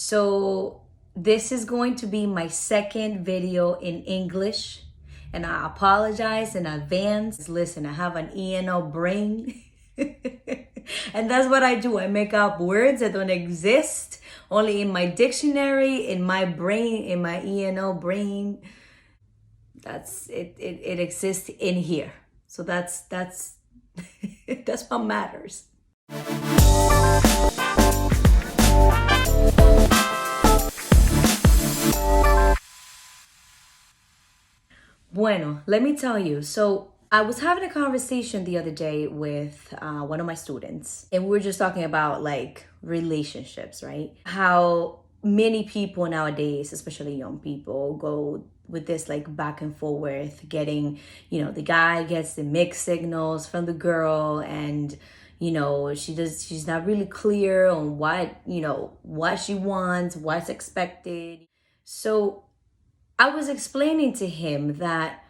So this is going to be my second video in English, and I apologize in advance. Listen, I have an ENO brain. And that's what I do. I make up words that don't exist, only in my dictionary, in my brain, in my ENO brain. That's it. It exists in here. So that's that's what matters. Bueno, let me tell you. So I was having a conversation the other day with one of my students, and we were just talking about like relationships, right? How many people nowadays, especially young people, go with this like back and forth, getting, the guy gets the mixed signals from the girl, and she's not really clear on what she wants, what's expected. So I was explaining to him that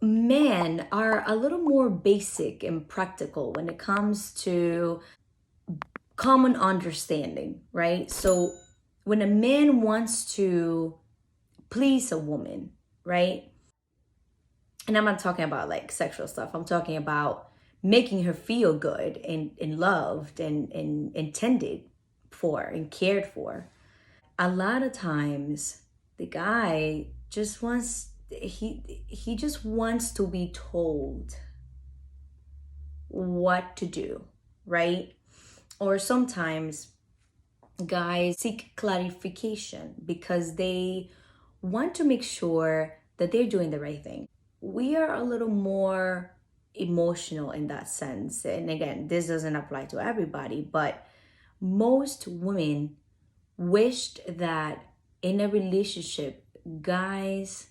men are a little more basic and practical when it comes to common understanding, right? So when a man wants to please a woman, right? And I'm not talking about like sexual stuff. I'm talking about making her feel good and loved and intended for and cared for. A lot of times the guy just wants he just wants to be told what to do, right? Or sometimes guys seek clarification because they want to make sure that they're doing the right thing. We are a little more emotional in that sense. And again, this doesn't apply to everybody, but most women wished that in a relationship, guys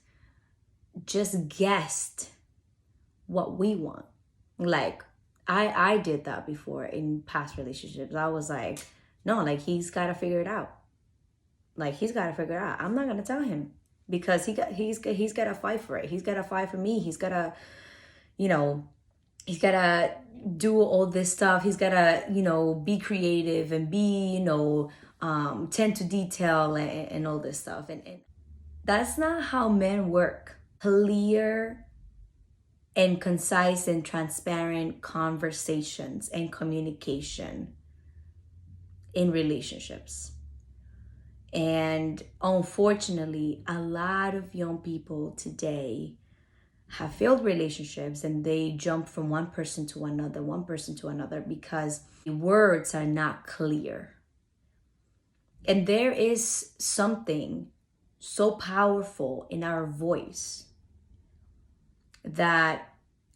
just guessed what we want. Like I did that before in past relationships. I was like, no, like he's got to figure it out. Like he's got to figure it out. I'm not gonna tell him because he's got to fight for it. He's got to fight for me. He's got to, he's got to do all this stuff. He's got to, be creative and be, tend to detail and all this stuff. And that's not how men work. Clear and concise and transparent conversations and communication in relationships. And unfortunately, a lot of young people today have failed relationships and they jump from one person to another because the words are not clear. And there is something so powerful in our voice that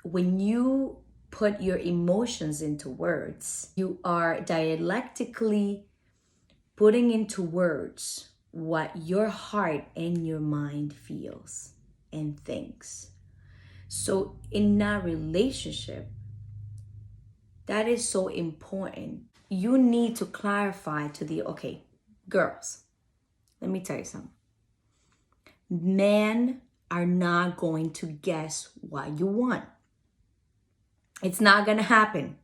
when you put your emotions into words, you are dialectically putting into words what your heart and your mind feels and thinks. So in a relationship, that is so important. You need to clarify okay, girls, let me tell you something. Men are not going to guess what you want. It's not going to happen.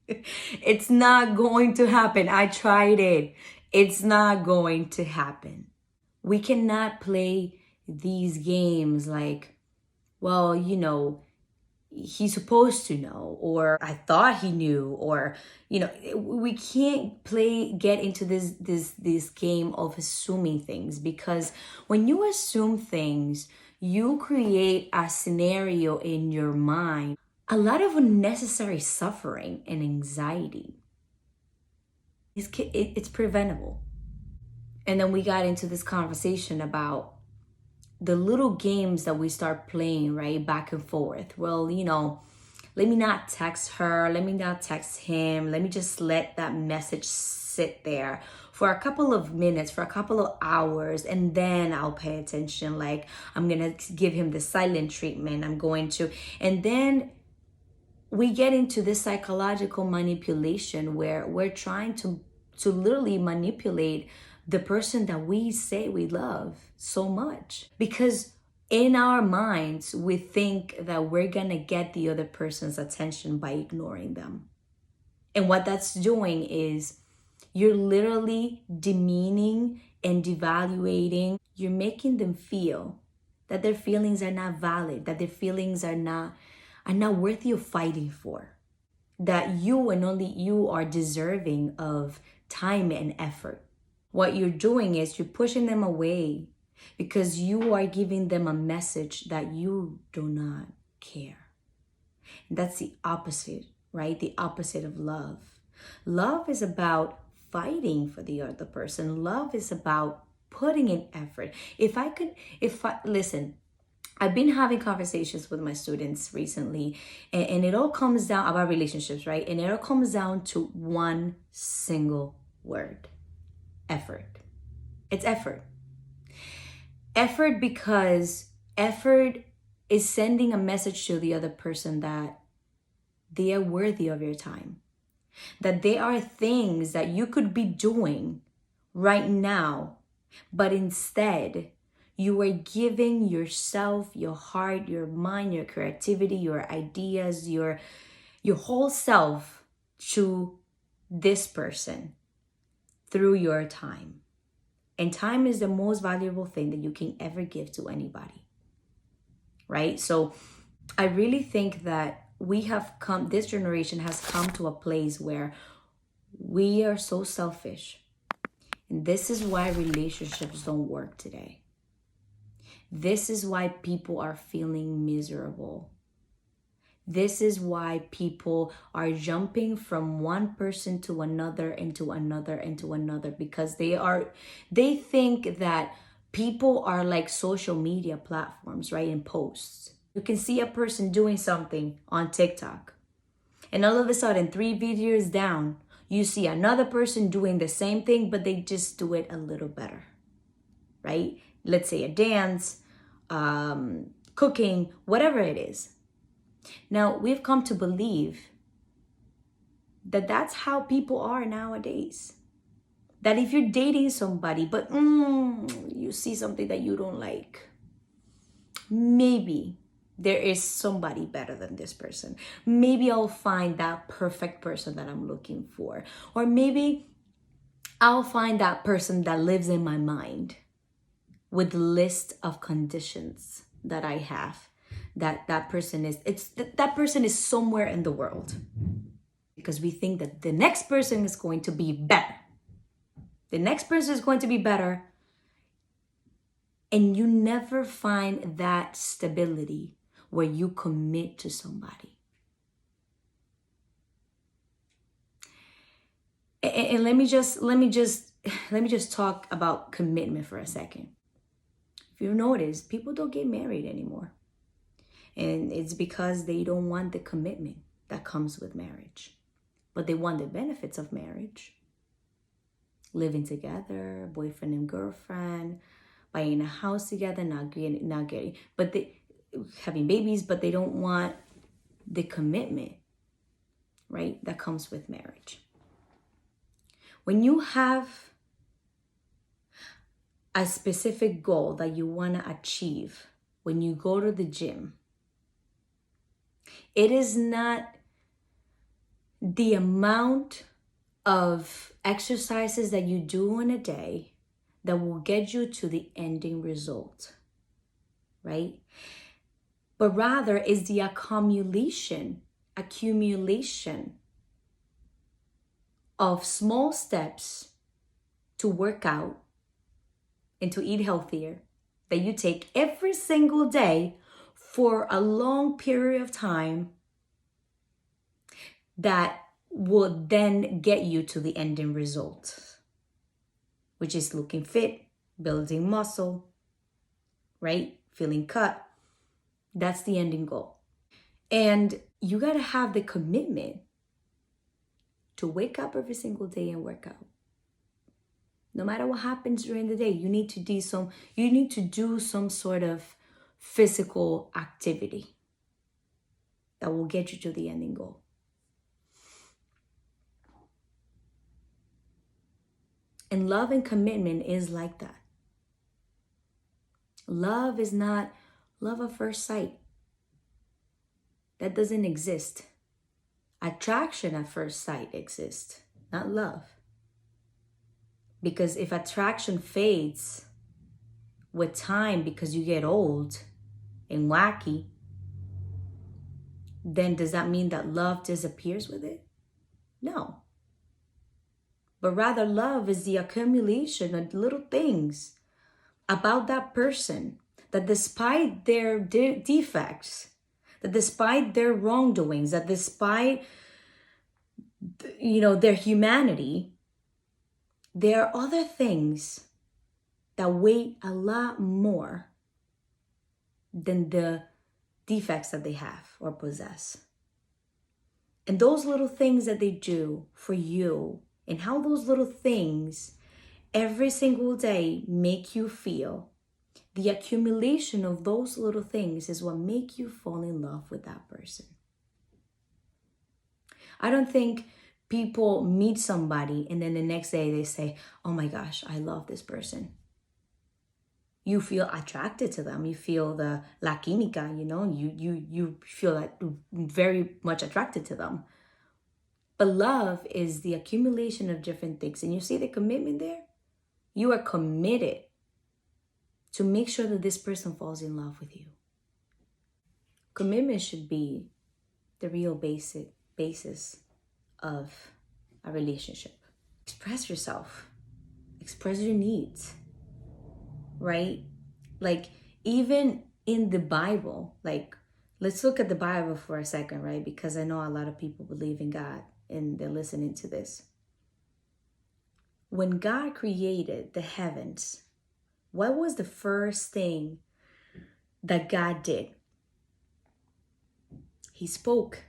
It's not going to happen. I tried it. It's not going to happen. We cannot play these games like, well, he's supposed to know, or I thought he knew, or we can't get into this game of assuming things, because when you assume things, you create a scenario in your mind, a lot of unnecessary suffering and anxiety. It's preventable. And then we got into this conversation about the little games that we start playing, right? Back and forth. Well, let me not text her. Let me not text him. Let me just let that message sit there for a couple of minutes, for a couple of hours, and then I'll pay attention. Like I'm going to give him the silent treatment. And then we get into this psychological manipulation where we're trying to literally manipulate the person that we say we love so much, because in our minds we think that we're gonna get the other person's attention by ignoring them. And what that's doing is You're literally demeaning and devaluating. You're making them feel that their feelings are not valid, that their feelings are not worthy of fighting for. That you and only you are deserving of time and effort. What you're doing is you're pushing them away because you are giving them a message that you do not care. And that's the opposite, right? The opposite of love. Love is about fighting for the other person. Love is about putting in effort. Listen, I've been having conversations with my students recently, and it all comes down about relationships, right? And it all comes down to one single word: effort. It's effort. Effort, because effort is sending a message to the other person that they are worthy of your time, that there are things that you could be doing right now, but instead you are giving yourself, your heart, your mind, your creativity, your ideas, your whole self to this person through your time. And time is the most valuable thing that you can ever give to anybody, right? So I really think that this generation has come to a place where we are so selfish. And this is why relationships don't work today. This is why people are feeling miserable. This is why people are jumping from one person to another and to another and to another, because they think that people are like social media platforms, right? In posts. You can see a person doing something on TikTok, and all of a sudden, 3 videos down, you see another person doing the same thing, but they just do it a little better, right? Let's say a dance, cooking, whatever it is. Now, we've come to believe that that's how people are nowadays. That if you're dating somebody, but you see something that you don't like, maybe there is somebody better than this person. Maybe I'll find that perfect person that I'm looking for. Or maybe I'll find that person that lives in my mind with the list of conditions that I have. That person is somewhere in the world, because we think that the next person is going to be better. The next person is going to be better, and you never find that stability where you commit to somebody. And let me just talk about commitment for a second. If you notice, people don't get married anymore. And it's because they don't want the commitment that comes with marriage. But they want the benefits of marriage. Living together, boyfriend and girlfriend, buying a house together, having babies, but they don't want the commitment, right? That comes with marriage. When you have a specific goal that you want to achieve, when you go to the gym, it is not the amount of exercises that you do in a day that will get you to the ending result, right? But rather is the accumulation of small steps to work out and to eat healthier that you take every single day for a long period of time that will then get you to the ending result, which is looking fit, building muscle, right? Feeling cut. That's the ending goal. And you got to have the commitment to wake up every single day and work out. No matter what happens during the day, you need to do some sort of physical activity that will get you to the ending goal. And love and commitment is like that. Love is not love at first sight. That doesn't exist. Attraction at first sight exists, not love. Because if attraction fades with time because you get old and wacky, then does that mean that love disappears with it? No. But rather, love is the accumulation of little things about that person that despite their defects, that despite their wrongdoings, that despite their humanity, there are other things that weigh a lot more than the defects that they have or possess. And those little things that they do for you, and how those little things every single day make you feel, the accumulation of those little things is what make you fall in love with that person. I don't think people meet somebody and then the next day they say, oh my gosh, I love this person. You feel attracted to them. You feel the la química, you feel that very much attracted to them. But love is the accumulation of different things. And you see the commitment there? You are committed to make sure that this person falls in love with you. Commitment should be the real basis of a relationship. Express yourself. Express your needs. Right? Like, even in the Bible, like, let's look at the Bible for a second, right? Because I know a lot of people believe in God and they're listening to this. When God created the heavens, what was the first thing that God did? He spoke,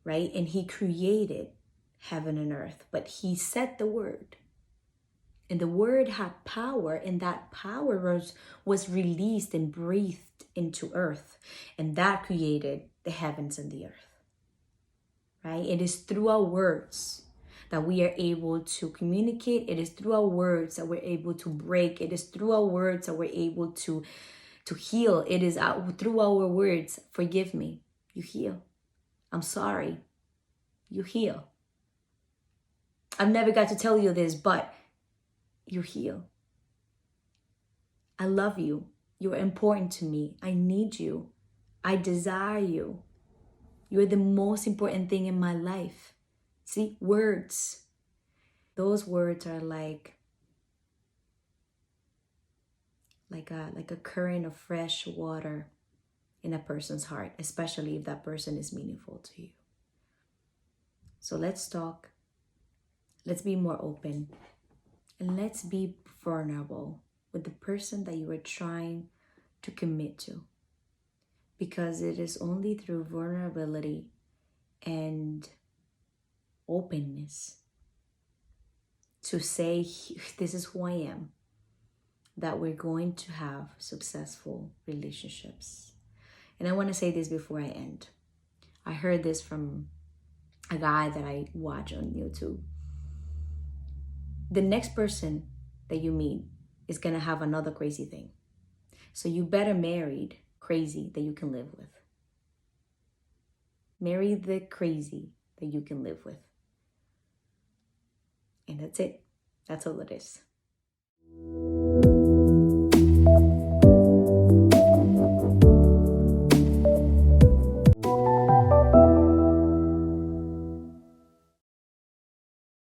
right? And he created heaven and earth, but he said the word. And the word had power, and that power was released and breathed into earth. And that created the heavens and the earth, right? It is through our words that we are able to communicate. It is through our words that we're able to break. It is through our words that we're able to heal. It is through our words, forgive me, you heal. I'm sorry, you heal. I've never got to tell you this, but you heal. I love you. You're important to me. I need you. I desire you. You're the most important thing in my life. See, words. Those words are like a current of fresh water in a person's heart, especially if that person is meaningful to you. So let's talk. Let's be more open. And let's be vulnerable with the person that you are trying to commit to. Because it is only through vulnerability and openness to say, this is who I am, that we're going to have successful relationships. And I want to say this before I end. I heard this from a guy that I watch on YouTube. The next person that you meet is going to have another crazy thing. So you better marry crazy that you can live with. Marry the crazy that you can live with. And that's it. That's all it is.